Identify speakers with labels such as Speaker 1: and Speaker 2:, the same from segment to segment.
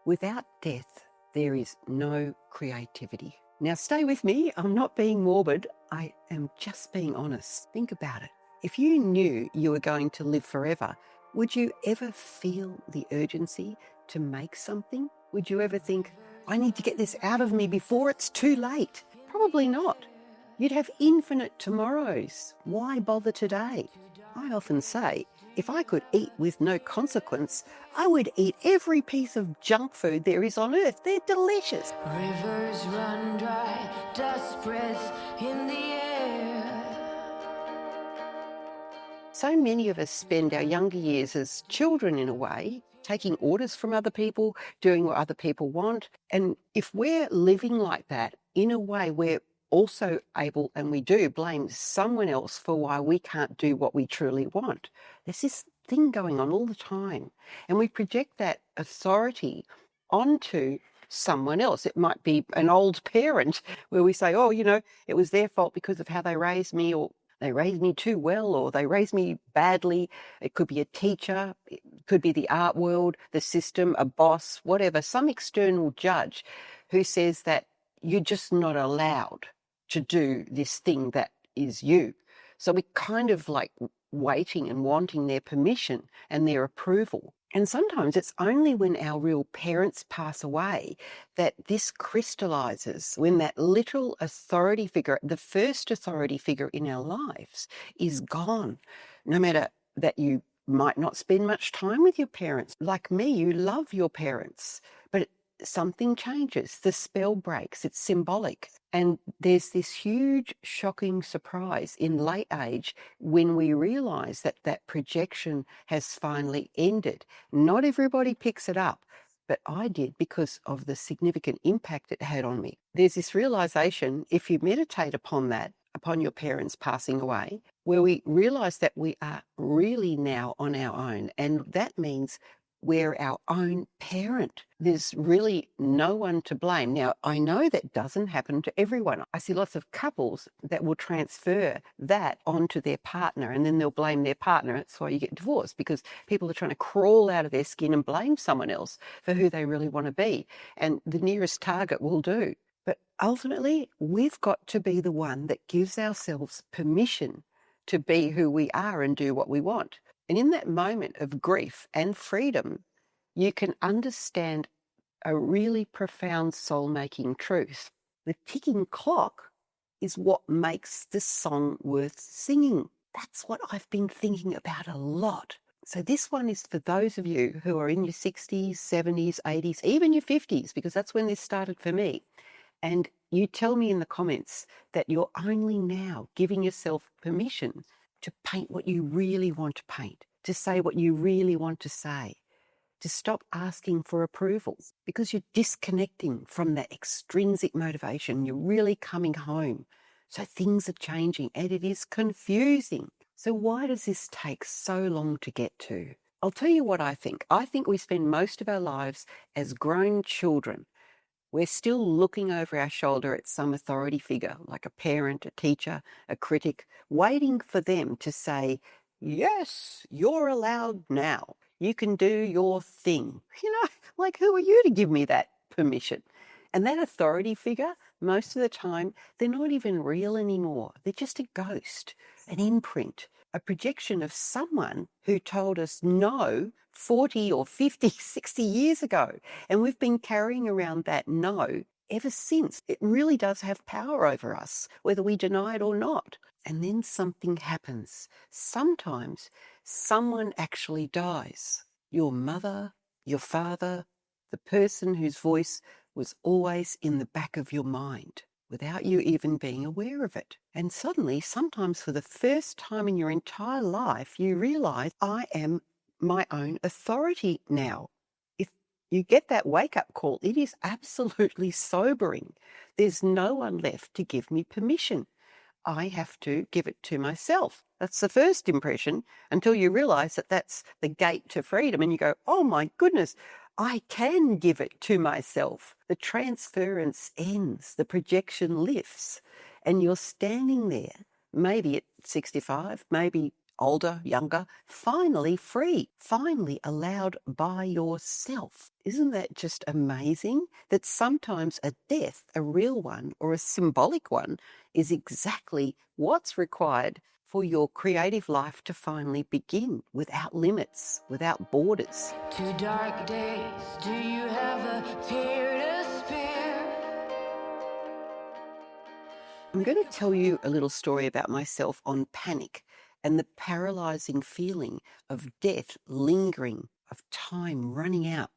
Speaker 1: Without death, there is no creativity. Now stay with me, I'm not being morbid, I am just being honest. Think about it. If you knew you were going to live forever, would you ever feel the urgency to make something? Would you ever think, I need to get this out of me before it's too late? Probably not. You'd have infinite tomorrows. Why bother today? I often say, if I could eat with no consequence, I would eat every piece of junk food there is on earth. They're delicious.
Speaker 2: Rivers run dry, dust breath in the air.
Speaker 1: So many of us spend our younger years as children in a way, taking orders from other people, doing what other people want. And if we're living like that, in a way, we're also able, and we do, blame someone else for why we can't do what we truly want. There's this thing going on all the time. And we project that authority onto someone else. It might be an old parent where we say, oh, it was their fault because of how they raised me, or they raised me too well, or they raised me badly. It could be a teacher, it could be the art world, the system, a boss, whatever, some external judge who says that you're just not allowed to do this thing that is you. So we're kind of like waiting and wanting their permission and their approval. And sometimes it's only when our real parents pass away that this crystallizes, when that literal authority figure, the first authority figure in our lives, is gone. No matter that you might not spend much time with your parents. Like me, you love your parents, but something changes. The spell breaks. It's symbolic. And there's this huge, shocking surprise in late age when we realise that that projection has finally ended. Not everybody picks it up, but I did because of the significant impact it had on me. There's this realisation, if you meditate upon that, upon your parents passing away, where we realise that we are really now on our own. And that means we're our own parent. There's really no one to blame. Now, I know that doesn't happen to everyone. I see lots of couples that will transfer that onto their partner, and then they'll blame their partner. That's why you get divorced, because people are trying to crawl out of their skin and blame someone else for who they really want to be. And the nearest target will do. But ultimately, we've got to be the one that gives ourselves permission to be who we are and do what we want. And in that moment of grief and freedom, you can understand a really profound soul-making truth. The ticking clock is what makes the song worth singing. That's what I've been thinking about a lot. So this one is for those of you who are in your 60s, 70s, 80s, even your 50s, because that's when this started for me. And you tell me in the comments that you're only now giving yourself permission to paint what you really want to paint, to say what you really want to say, to stop asking for approval, because you're disconnecting from that extrinsic motivation. You're really coming home. So things are changing and it is confusing. So why does this take so long to get to? I'll tell you what I think. I think we spend most of our lives as grown children. We're still looking over our shoulder at some authority figure, like a parent, a teacher, a critic, waiting for them to say, yes, you're allowed now. You can do your thing. Like, who are you to give me that permission? And that authority figure, most of the time, they're not even real anymore. They're just a ghost, an imprint, a projection of someone who told us no 40 or 50, 60 years ago. And we've been carrying around that no ever since. It really does have power over us, whether we deny it or not. And then something happens. Sometimes someone actually dies. Your mother, your father, the person whose voice was always in the back of your mind, without you even being aware of it. And suddenly, sometimes for the first time in your entire life, you realize, I am my own authority now. If you get that wake-up call, it is absolutely sobering. There's no one left to give me permission. I have to give it to myself. That's the first impression, until you realize that that's the gate to freedom. And you go, oh my goodness, I can give it to myself. The transference ends, the projection lifts, and you're standing there, maybe at 65, maybe older, younger, finally free, finally allowed by yourself. Isn't that just amazing? That sometimes a death, a real one or a symbolic one, is exactly what's required for your creative life to finally begin without limits, without borders.
Speaker 2: 2 dark days, do you have a tear to spare?
Speaker 1: I'm going to tell you a little story about myself on panic and the paralyzing feeling of death lingering, of time running out,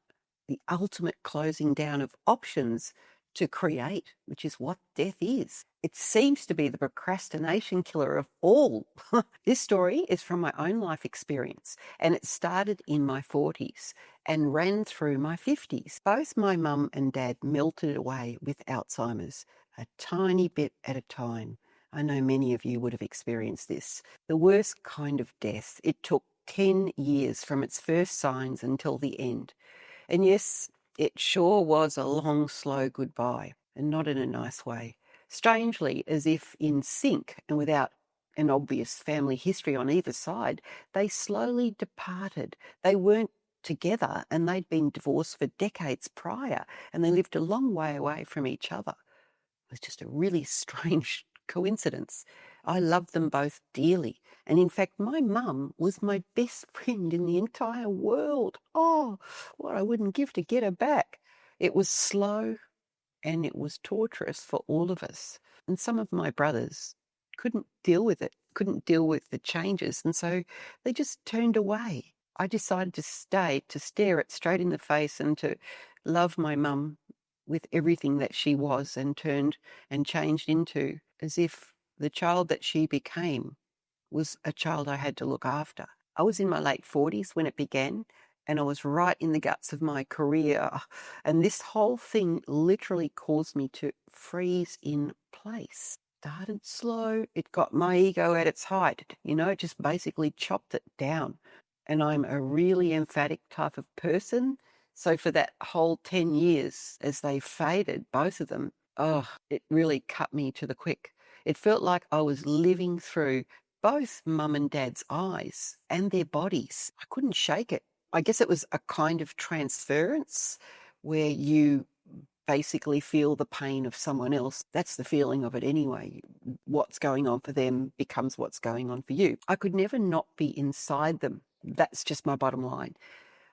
Speaker 1: the ultimate closing down of options to create, which is what death is. It seems to be the procrastination killer of all. This story is from my own life experience, and it started in my 40s and ran through my 50s. Both my mum and dad melted away with Alzheimer's, a tiny bit at a time. I know many of you would have experienced this. The worst kind of death. It took 10 years from its first signs until the end. And yes, it sure was a long, slow goodbye, and not in a nice way. Strangely, as if in sync and without an obvious family history on either side, they slowly departed. They weren't together, and they'd been divorced for decades prior, and they lived a long way away from each other. It was just a really strange coincidence. I loved them both dearly. And in fact, my mum was my best friend in the entire world. Oh, what I wouldn't give to get her back. It was slow and it was torturous for all of us. And some of my brothers couldn't deal with it, couldn't deal with the changes. And so they just turned away. I decided to stay, to stare it straight in the face and to love my mum with everything that she was and turned and changed into, as if the child that she became was a child I had to look after. I was in my late 40s when it began, and I was right in the guts of my career. And this whole thing literally caused me to freeze in place. Started slow. It got my ego at its height. It just basically chopped it down. And I'm a really emphatic type of person. So for that whole 10 years, as they faded, both of them, it really cut me to the quick. It felt like I was living through both mum and dad's eyes and their bodies. I couldn't shake it. I guess it was a kind of transference where you basically feel the pain of someone else. That's the feeling of it anyway. What's going on for them becomes what's going on for you. I could never not be inside them. That's just my bottom line.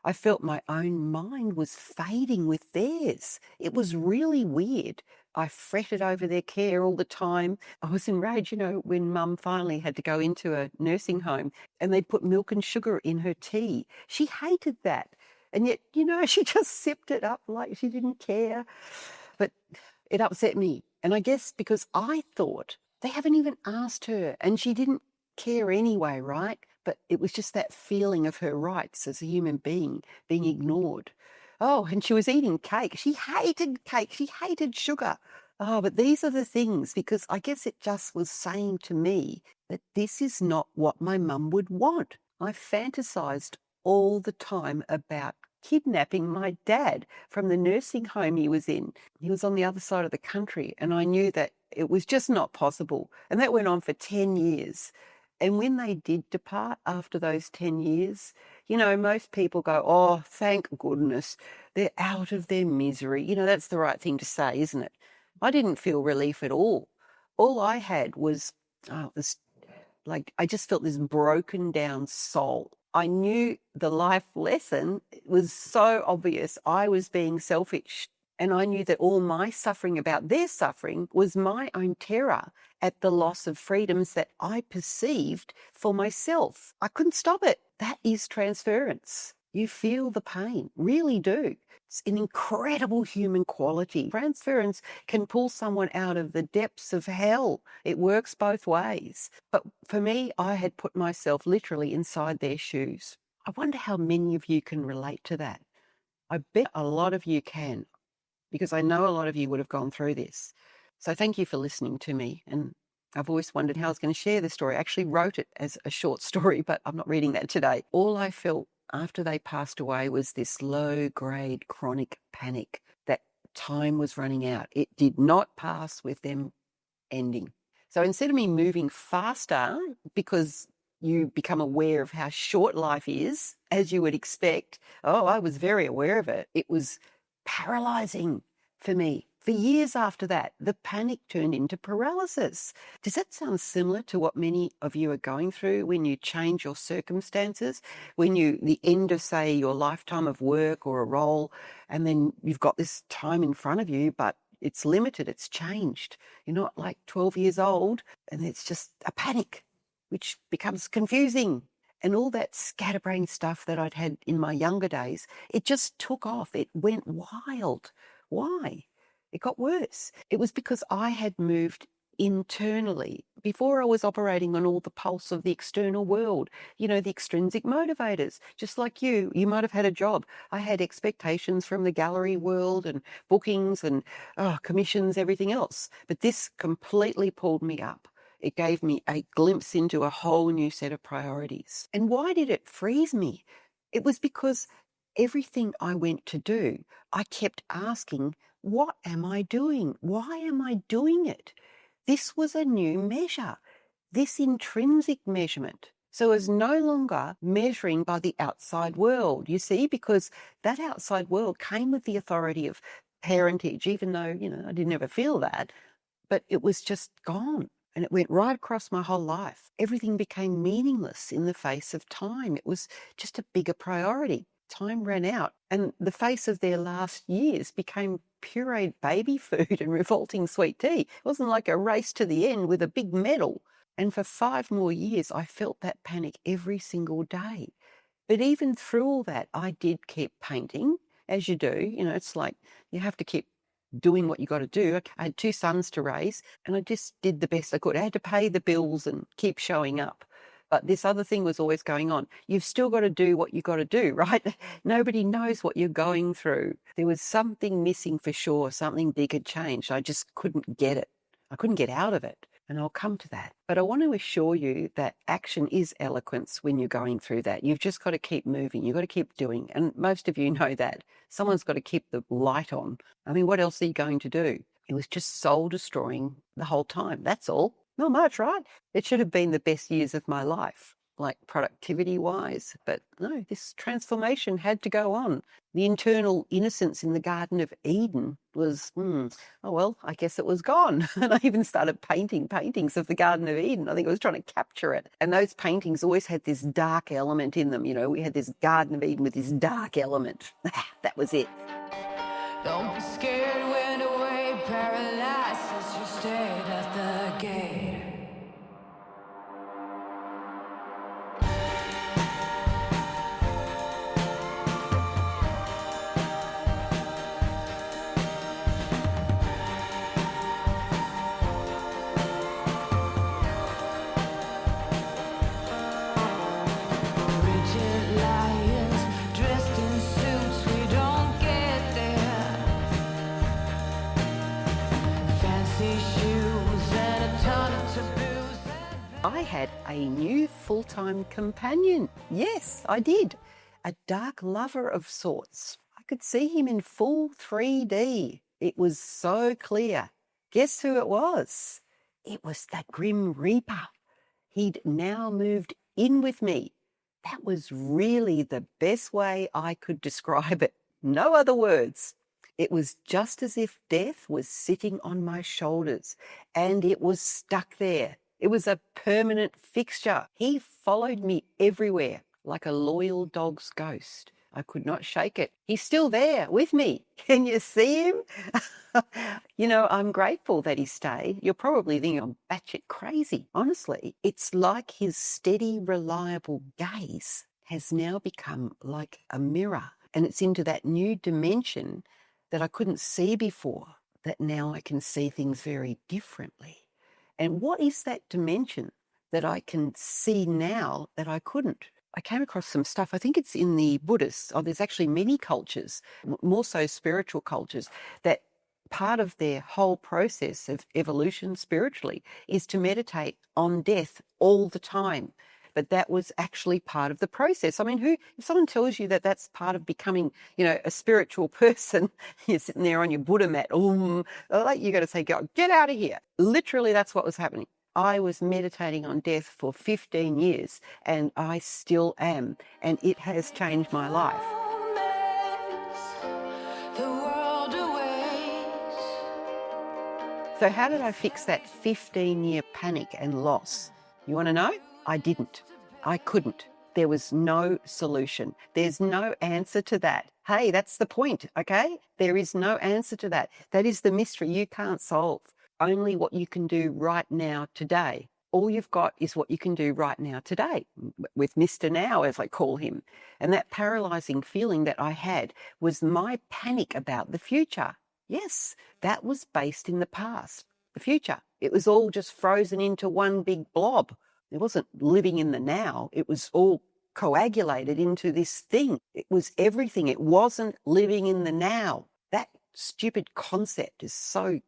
Speaker 1: I felt my own mind was fading with theirs. It was really weird. I fretted over their care all the time. I was enraged, when mum finally had to go into a nursing home and they put milk and sugar in her tea. She hated that. And yet, she just sipped it up like she didn't care. But it upset me. And I guess because I thought they haven't even asked her and she didn't care anyway, right? But it was just that feeling of her rights as a human being being ignored. Oh, and she was eating cake. She hated cake. She hated sugar. Oh, but these are the things, because I guess it just was saying to me that this is not what my mum would want. I fantasized all the time about kidnapping my dad from the nursing home he was in. He was on the other side of the country, and I knew that it was just not possible. And that went on for 10 years. And when they did depart after those 10 years, most people go, oh, thank goodness, they're out of their misery. That's the right thing to say, isn't it? I didn't feel relief at all. All I had was this, I just felt this broken down soul. I knew the life lesson was so obvious. I was being selfish. And I knew that all my suffering about their suffering was my own terror at the loss of freedoms that I perceived for myself. I couldn't stop it. That is transference. You feel the pain, really do. It's an incredible human quality. Transference can pull someone out of the depths of hell. It works both ways. But for me, I had put myself literally inside their shoes. I wonder how many of you can relate to that. I bet a lot of you can, because I know a lot of you would have gone through this. So thank you for listening to me. And I've always wondered how I was going to share this story. I actually wrote it as a short story, but I'm not reading that today. All I felt after they passed away was this low-grade chronic panic that time was running out. It did not pass with them ending. So instead of me moving faster, because you become aware of how short life is, as you would expect. Oh, I was very aware of it. It was paralyzing for me. For years after that, the panic turned into paralysis. Does that sound similar to what many of you are going through when you change your circumstances, when the end of, say, your lifetime of work or a role, and then you've got this time in front of you, but it's limited, it's changed. You're not like 12 years old and it's just a panic, which becomes confusing. And all that scatterbrain stuff that I'd had in my younger days, it just took off. It went wild. Why? It got worse. It was because I had moved internally before I was operating on all the pulse of the external world, the extrinsic motivators. Just like you might have had a job. I had expectations from the gallery world and bookings and commissions, everything else. But this completely pulled me up. It gave me a glimpse into a whole new set of priorities. And why did it freeze me? It was because everything I went to do, I kept asking, what am I doing? Why am I doing it? This was a new measure, this intrinsic measurement. So I was no longer measuring by the outside world, you see, because that outside world came with the authority of parentage, even though, I didn't ever feel that, but it was just gone. And it went right across my whole life. Everything became meaningless in the face of time. It was just a bigger priority. Time ran out, and the face of their last years became pureed baby food and revolting sweet tea. It wasn't like a race to the end with a big medal. And for 5 more years, I felt that panic every single day. But even through all that, I did keep painting, as you do. It's like you have to keep doing what you got to do. I had 2 sons to raise, and I just did the best I could. I had to pay the bills and keep showing up. But this other thing was always going on. You've still got to do what you got to do, right? Nobody knows what you're going through. There was something missing for sure. Something big had changed. I just couldn't get it. I couldn't get out of it. And I'll come to that. But I want to assure you that action is eloquence when you're going through that. You've just got to keep moving. You've got to keep doing. And most of you know that. Someone's got to keep the light on. I mean, what else are you going to do? It was just soul destroying the whole time. That's all. Not much, right? It should have been the best years of my life, like productivity-wise. But no, this transformation had to go on. The internal innocence in the Garden of Eden was, oh, well, I guess it was gone. And I even started painting paintings of the Garden of Eden. I think I was trying to capture it. And those paintings always had this dark element in them. We had this Garden of Eden with this dark element. That was it.
Speaker 2: Don't be scared when away paralysis, you stayed at the gate. Rigid lions dressed in suits, we don't get there. Fancy shoes and a ton of taboos.
Speaker 1: I had a new full-time companion. Yes, I did. A dark lover of sorts. I could see him in full 3D. It was so clear. Guess who it was? It was the Grim Reaper. He'd now moved in with me. That was really the best way I could describe it. No other words. It was just as if death was sitting on my shoulders, and it was stuck there. It was a permanent fixture. He followed me everywhere like a loyal dog's ghost. I could not shake it. He's still there with me. Can you see him? I'm grateful that he stayed. You're probably thinking I'm batshit crazy. Honestly, it's like his steady, reliable gaze has now become like a mirror. And it's into that new dimension that I couldn't see before, that now I can see things very differently. And what is that dimension that I can see now that I couldn't? I came across some stuff, I think it's in the Buddhists, there's actually many cultures, more so spiritual cultures, that part of their whole process of evolution spiritually is to meditate on death all the time. But that was actually part of the process. I mean, if someone tells you that that's part of becoming, a spiritual person, you're sitting there on your Buddha mat, you got to say, "Go, get out of here." Literally, that's what was happening. I was meditating on death for 15 years and I still am, and it has changed my life.
Speaker 2: The world awaits.
Speaker 1: So how did I fix that 15-year panic and loss? You want to know? I didn't. I couldn't. There was no solution. There's no answer to that. Hey, that's the point, okay? There is no answer to that. That is the mystery you can't solve. Only what you can do right now today. All you've got is what you can do right now today, with Mr. Now, as I call him. And that paralyzing feeling that I had was my panic about the future. Yes, that was based in the past, the future. It was all just frozen into one big blob. It wasn't living in the now. It was all coagulated into this thing. It was everything. It wasn't living in the now. That stupid concept is so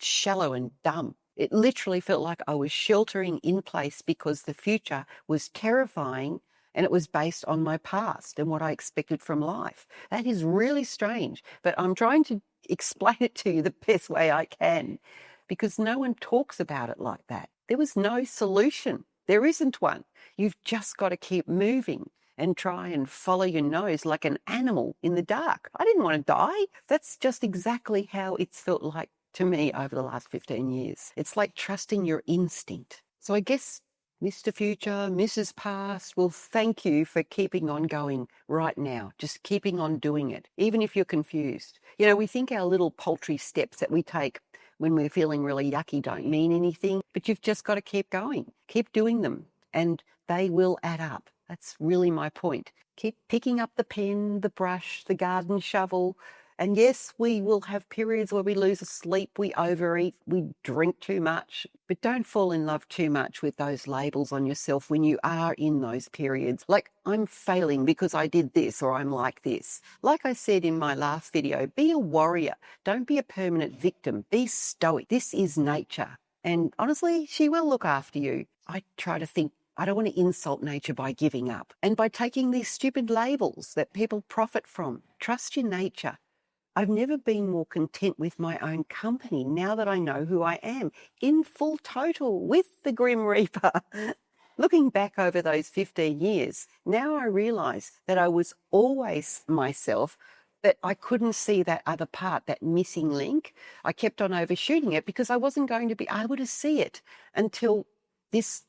Speaker 1: shallow and dumb. It literally felt like I was sheltering in place because the future was terrifying and it was based on my past and what I expected from life. That is really strange, but I'm trying to explain it to you the best way I can because no one talks about it like that. There was no solution. There isn't one. You've just got to keep moving and try and follow your nose like an animal in the dark. I didn't want to die. That's just exactly how it's felt like to me over the last 15 years. It's like trusting your instinct. So I guess Mr. Future, Mrs. Past, well, thank you for keeping on going right now, just keeping on doing it, even if you're confused. You know, we think our little paltry steps that we take when we're feeling really yucky don't mean anything, but you've just got to keep going, keep doing them, and they will add up. That's really my point. Keep picking up the pen, the brush, the garden shovel. And yes, we will have periods where we lose sleep, we overeat, we drink too much, but don't fall in love too much with those labels on yourself when you are in those periods. Like, I'm failing because I did this, or I'm like this. Like I said in my last video, be a warrior. Don't be a permanent victim. Be stoic. This is nature. And honestly, she will look after you. I try to think, I don't want to insult nature by giving up and by taking these stupid labels that people profit from. Trust your nature. I've never been more content with my own company now that I know who I am, in full total with the Grim Reaper. Looking back over those 15 years, now I realise that I was always myself, but I couldn't see that other part, that missing link. I kept on overshooting it because I wasn't going to be able to see it until this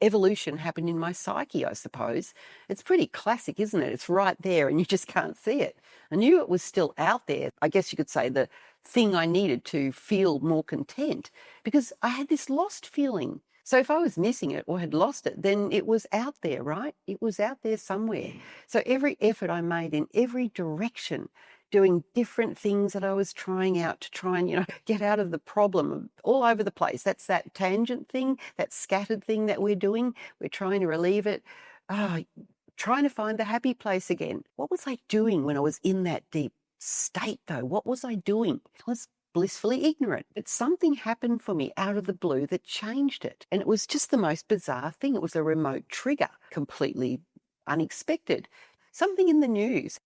Speaker 1: evolution happened in my psyche, I suppose. It's pretty classic, isn't it? It's right there and you just can't see it. I knew it was still out there. I guess you could say the thing I needed to feel more content because I had this lost feeling. So if I was missing it or had lost it, then it was out there, right? It was out there somewhere. So every effort I made in every direction, doing different things that I was trying out to try and, get out of the problem all over the place. That's that tangent thing, that scattered thing that we're doing. We're trying to relieve it. Trying to find the happy place again. What was I doing when I was in that deep state though? What was I doing? I was blissfully ignorant. But something happened for me out of the blue that changed it. And it was just the most bizarre thing. It was a remote trigger, completely unexpected. Something in the news.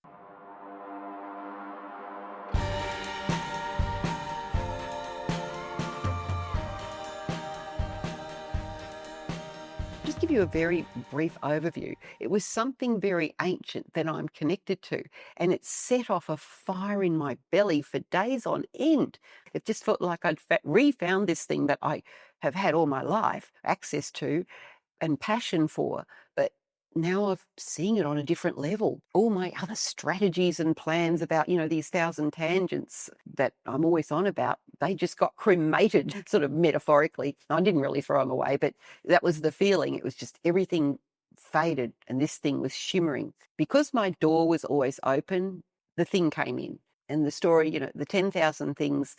Speaker 1: Just give you a very brief overview. It was something very ancient that I'm connected to, and it set off a fire in my belly for days on end. It just felt like I'd refound this thing that I have had all my life access to and passion for, but now I've seen it on a different level. All my other strategies and plans about, these 1,000 tangents that I'm always on about, they just got cremated, sort of metaphorically. I didn't really throw them away, but that was the feeling. It was just everything faded and this thing was shimmering. Because my door was always open, the thing came in. And the story, the 10,000 things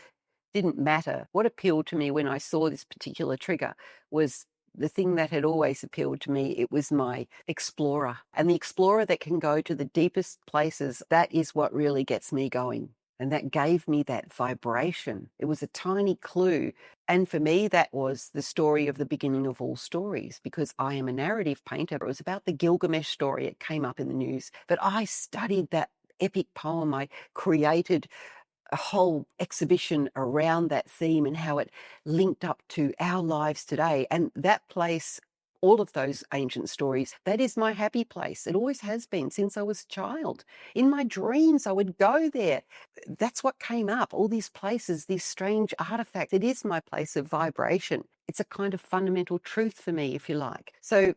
Speaker 1: didn't matter. What appealed to me when I saw this particular trigger was the thing that had always appealed to me. It was my explorer, and the explorer that can go to the deepest places. That is what really gets me going. And that gave me that vibration. It was a tiny clue. And for me, that was the story of the beginning of all stories, because I am a narrative painter. It was about the Gilgamesh story. It came up in the news, but I studied that epic poem. I created a whole exhibition around that theme and how it linked up to our lives today. And that place, all of those ancient stories, that is my happy place. It always has been since I was a child. In my dreams, I would go there. That's what came up, all these places, these strange artifacts. It is my place of vibration. It's a kind of fundamental truth for me, if you like. So,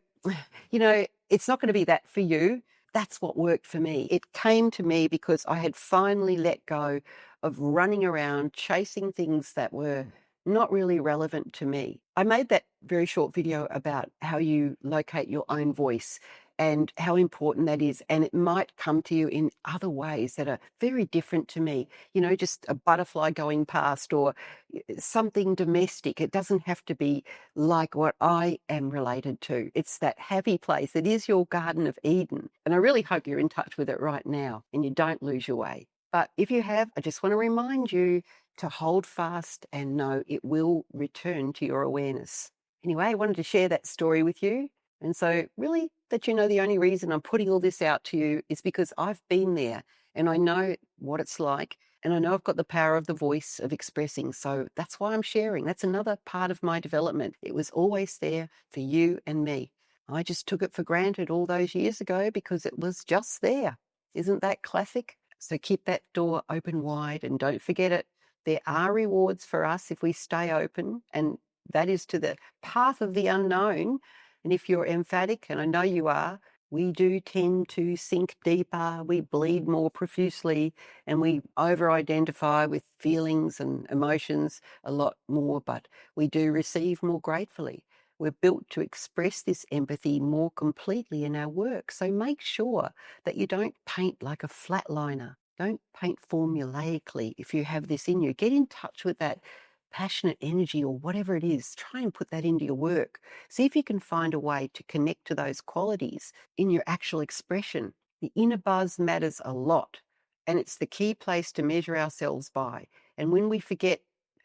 Speaker 1: it's not going to be that for you. That's what worked for me. It came to me because I had finally let go of running around chasing things that were not really relevant to me. I made that very short video about how you locate your own voice and how important that is. And it might come to you in other ways that are very different to me. Just a butterfly going past or something domestic. It doesn't have to be like what I am related to. It's that happy place. It is your Garden of Eden. And I really hope you're in touch with it right now and you don't lose your way. But if you have, I just want to remind you to hold fast and know it will return to your awareness. Anyway, I wanted to share that story with you. And so really that the only reason I'm putting all this out to you is because I've been there and I know what it's like. And I know I've got the power of the voice of expressing. So that's why I'm sharing. That's another part of my development. It was always there for you and me. I just took it for granted all those years ago because it was just there. Isn't that classic? So keep that door open wide and don't forget it. There are rewards for us if we stay open, and that is to the path of the unknown. And if you're emphatic, and I know you are, we do tend to sink deeper, we bleed more profusely, and we over-identify with feelings and emotions a lot more, but we do receive more gratefully. We're built to express this empathy more completely in our work. So make sure that you don't paint like a flatliner. Don't paint formulaically if you have this in you. Get in touch with that passionate energy or whatever it is. Try and put that into your work. See if you can find a way to connect to those qualities in your actual expression. The inner buzz matters a lot, and it's the key place to measure ourselves by. And when we forget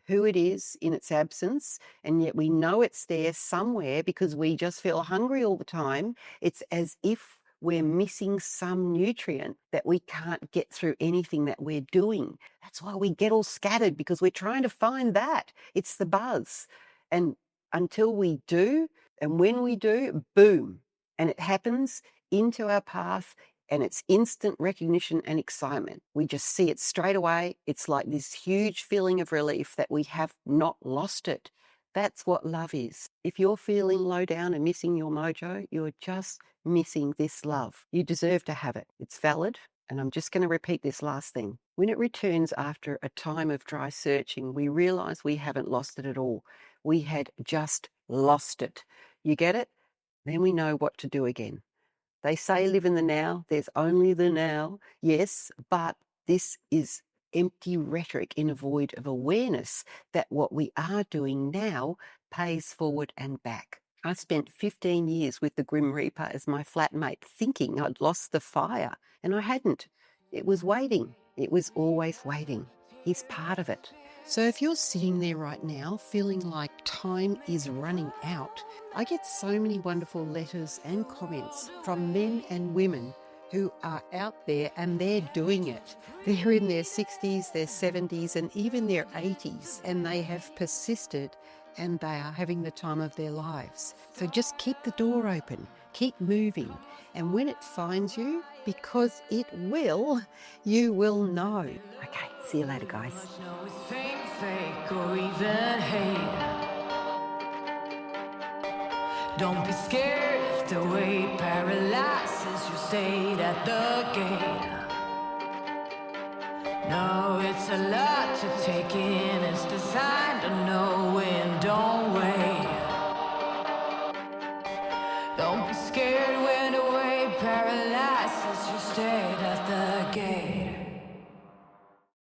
Speaker 1: who it is in its absence, and yet we know it's there somewhere because we just feel hungry all the time, it's as if we're missing some nutrient that we can't get through anything that we're doing. That's why we get all scattered, because we're trying to find that. It's the buzz. And until we do, and when we do, boom, and it happens into our path, and it's instant recognition and excitement. We just see it straight away. It's like this huge feeling of relief that we have not lost it. That's what love is. If you're feeling low down and missing your mojo, you're just missing this love. You deserve to have it. It's valid. And I'm just going to repeat this last thing. When it returns after a time of dry searching, we realize we haven't lost it at all. We had just lost it. You get it? Then we know what to do again. They say live in the now. There's only the now. Yes, but this is empty rhetoric in a void of awareness that what we are doing now pays forward and back. I spent 15 years with the Grim Reaper as my flatmate, thinking I'd lost the fire, and I hadn't. It was waiting. It was always waiting. He's part of it. So if you're sitting there right now feeling like time is running out, I get so many wonderful letters and comments from men and women who are out there and they're doing it. They're in their 60s, their 70s, and even their 80s, and they have persisted and they are having the time of their lives. So just keep the door open, keep moving, and when it finds you, because it will, you will know. Okay, see you later, guys.
Speaker 2: No, it's fame, fake, or even hate. Don't be scared if the weight paralyzes you, stayed at the gate. No, it's a lot to take in. It's designed to know when, don't wait. Don't be scared when the weight paralyzes you, stayed at the gate.